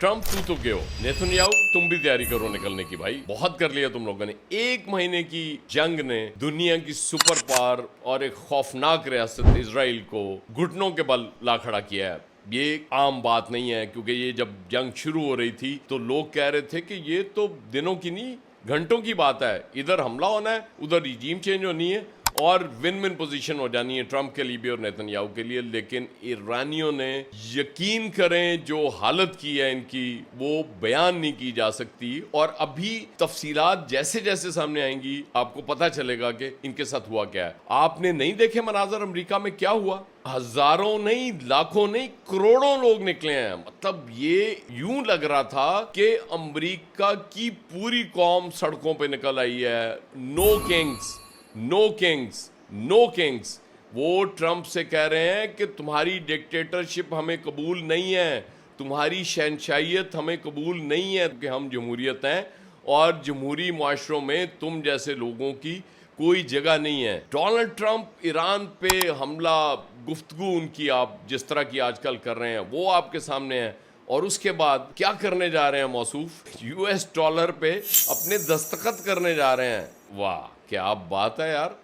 Trump तू तो गए हो, नेतन्याहू तुम भी तैयारी करो निकलने की। भाई बहुत कर लिया तुम लोगों ने। एक महीने की जंग ने दुनिया की सुपर पावर और एक खौफनाक रियासत इजराइल को घुटनों के बल ला खड़ा किया है। ये आम बात नहीं है, क्योंकि ये जब जंग शुरू हो रही थी तो लोग कह रहे थे कि ये तो दिनों की नहीं घंटों की बात है, इधर हमला होना है, उधर रिजीम चेंज होनी है और विन विन पोजीशन हो जानी है ट्रम्प के लिए भी और नेतन्याहू के लिए। लेकिन ईरानियों ने, यकीन करें, जो हालत की है इनकी वो बयान नहीं की जा सकती। और अभी तफसीलात जैसे जैसे सामने आएंगी आपको पता चलेगा कि इनके साथ हुआ क्या है। आपने नहीं देखे मनाजर अमेरिका में क्या हुआ? हजारों नहीं, लाखों नहीं, करोड़ों लोग निकले हैं। मतलब ये यूं लग रहा था कि अमेरिका की पूरी कौम सड़कों पे निकल आई है। No kings, no kings, no kings. वो ट्रम्प से कह रहे हैं कि तुम्हारी डिक्टेटरशिप हमें कबूल नहीं है, तुम्हारी शहनशाहियत हमें कबूल नहीं है, कि हम जमहूरियत हैं और जमहूरी मुआशरों में तुम जैसे लोगों की कोई जगह नहीं है। डोनाल्ड ट्रम्प ईरान पे हमला, गुफ्तगू उनकी आप जिस तरह की आजकल कर रहे हैं वो आपके सामने है। और उसके बाद क्या करने जा रहे हैं? मौसूफ यूएस डॉलर पे अपने दस्तखत करने जा रहे हैं। वाह क्या बात है यार।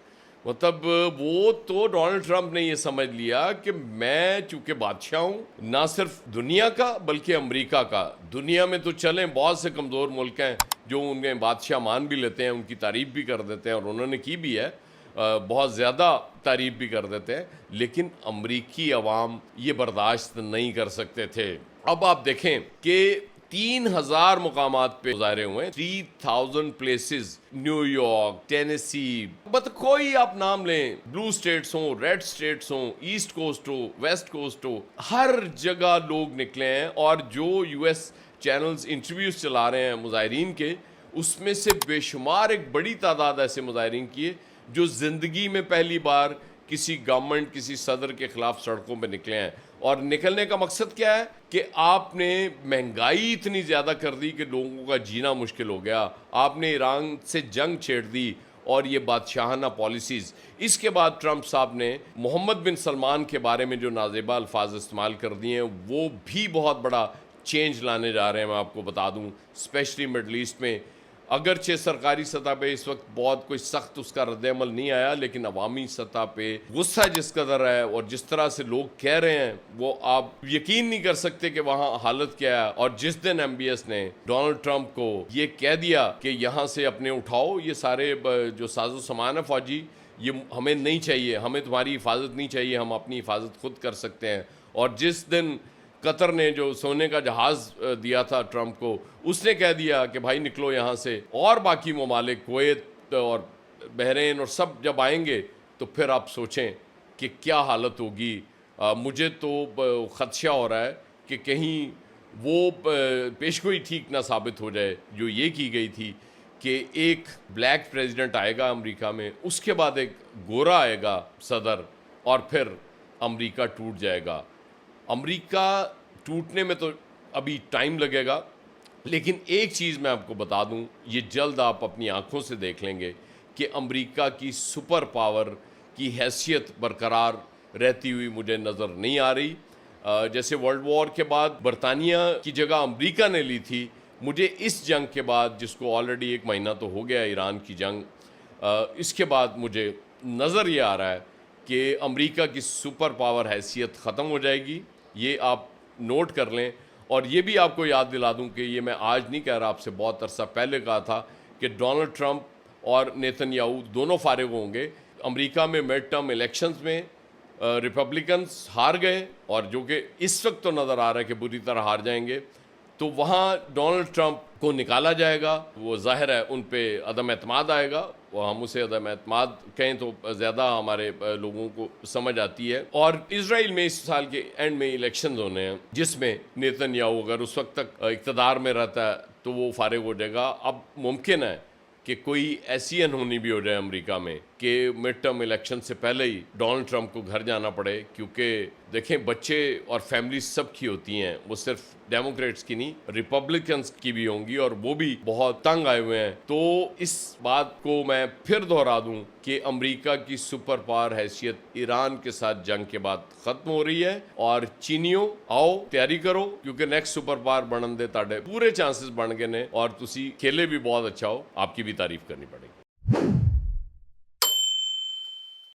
मतलब वो तो डोनाल्ड ट्रम्प ने ये समझ लिया कि मैं चूंकि बादशाह हूं ना सिर्फ दुनिया का बल्कि अमेरिका का। दुनिया में तो चलें बहुत से कमज़ोर मुल्क हैं जो उन्हें बादशाह मान भी लेते हैं, उनकी तारीफ भी कर देते हैं और उन्होंने की भी है, बहुत ज़्यादा तारीफ भी कर देते हैं। लेकिन अमरीकी अवाम ये बर्दाश्त नहीं कर सकते थे। अब आप देखें कि 3000 मुकामात पे मुजाहरे हुए, 3000 प्लेसेस, न्यूयॉर्क, टेनेसी, बट कोई आप नाम लें, ब्लू स्टेट्स हो, रेड स्टेट्स हो, ईस्ट कोस्ट हो, वेस्ट कोस्ट हो, हर जगह लोग निकले हैं। और जो यूएस चैनल्स इंटरव्यूज चला रहे हैं मुजाहिरीन के, उसमें से बेशुमार एक बड़ी तादाद ऐसे मुजाहिरीन की है जो जिंदगी में पहली बार किसी गवर्नमेंट, किसी सदर के खिलाफ सड़कों पे निकले हैं। और निकलने का मकसद क्या है कि आपने महंगाई इतनी ज़्यादा कर दी कि लोगों का जीना मुश्किल हो गया, आपने ईरान से जंग छेड़ दी और ये बादशाहाना पॉलिसीज़। इसके बाद ट्रम्प साहब ने मोहम्मद बिन सलमान के बारे में जो नाजेबा अल्फाज इस्तेमाल कर दिए हैं वो भी बहुत बड़ा चेंज लाने जा रहे हैं। मैं आपको बता दूं, स्पेशली मिडल ईस्ट में अगरचे सरकारी सतह पे इस वक्त बहुत कोई सख्त उसका रद्द-ए-अमल नहीं आया, लेकिन अवामी सतह पे गुस्सा जिस कदर है और जिस तरह से लोग कह रहे हैं वो आप यकीन नहीं कर सकते कि वहाँ हालत क्या है। और जिस दिन एमबीएस ने डोनाल्ड ट्रम्प को ये कह दिया कि यहाँ से अपने उठाओ ये सारे जो साजो सामान है फौजी, ये हमें नहीं चाहिए, हमें तुम्हारी हिफाजत नहीं चाहिए, हम अपनी हिफाजत खुद कर सकते हैं। और जिस दिन कतर ने जो सोने का जहाज़ दिया था ट्रम्प को, उसने कह दिया कि भाई निकलो यहाँ से, और बाकी ममालिक कुवैत और बहरीन और सब जब आएंगे तो फिर आप सोचें कि क्या हालत होगी। मुझे तो ख़दशा हो रहा है कि कहीं वो पेशगोई ठीक ना साबित हो जाए जो ये की गई थी कि एक ब्लैक प्रेसिडेंट आएगा अमेरिका में, उसके बाद एक गोरा आएगा सदर और फिर अमेरिका टूट जाएगा। अमेरिका टूटने में तो अभी टाइम लगेगा, लेकिन एक चीज़ मैं आपको बता दूं, ये जल्द आप अपनी आंखों से देख लेंगे कि अमेरिका की सुपर पावर की हैसियत बरकरार रहती हुई मुझे नज़र नहीं आ रही। जैसे वर्ल्ड वॉर के बाद बरतानिया की जगह अमेरिका ने ली थी, मुझे इस जंग के बाद, जिसको ऑलरेडी 1 महीना तो हो गया ईरान की जंग, इसके बाद मुझे नज़र ये आ रहा है कि अमेरिका की सुपर पावर हैसियत ख़त्म हो जाएगी। ये आप नोट कर लें। और ये भी आपको याद दिला दूं कि ये मैं आज नहीं कह रहा, आपसे बहुत अरसा पहले कहा था कि डोनाल्ड ट्रम्प और नेतन्याहू दोनों फारिग होंगे। अमेरिका में मिड टर्म इलेक्शंस में रिपब्लिकन्स हार गए और जो कि इस वक्त तो नज़र आ रहा है कि बुरी तरह हार जाएंगे, तो वहाँ डोनाल्ड ट्रम्प को निकाला जाएगा। वो ज़ाहिर है उन पे अदम एतमाद आएगा, वो हम उसे अदम एतमाद कहें तो ज़्यादा हमारे लोगों को समझ आती है। और इजराइल में इस साल के एंड में इलेक्शंस होने हैं जिसमें नेतन्याहू अगर उस वक्त तक इक़्तिदार में रहता है तो वो फारिग हो जाएगा। अब मुमकिन है कि कोई ऐसी अनहोनी भी हो जाए अमेरिका में کہ مڈ ٹرم الیکشن سے پہلے ہی ڈونلڈ ٹرمپ کو گھر جانا پڑے، کیونکہ دیکھیں بچے اور فیملی سب کی ہوتی ہیں، وہ صرف ڈیموکریٹس کی نہیں ریپبلکنس کی بھی ہوں گی، اور وہ بھی بہت تنگ آئے ہوئے ہیں۔ تو اس بات کو میں پھر دہرا دوں کہ امریکہ کی سپر پاور حیثیت ایران کے ساتھ جنگ کے بعد ختم ہو رہی ہے، اور چینیوں آؤ تیاری کرو، کیونکہ نیکسٹ سپر پاور بنن دے تاڑے پورے چانسز بن گئے نے، اور تسی کھیلے بھی بہت اچھا ہو، آپ کی بھی تعریف کرنی پڑے گی۔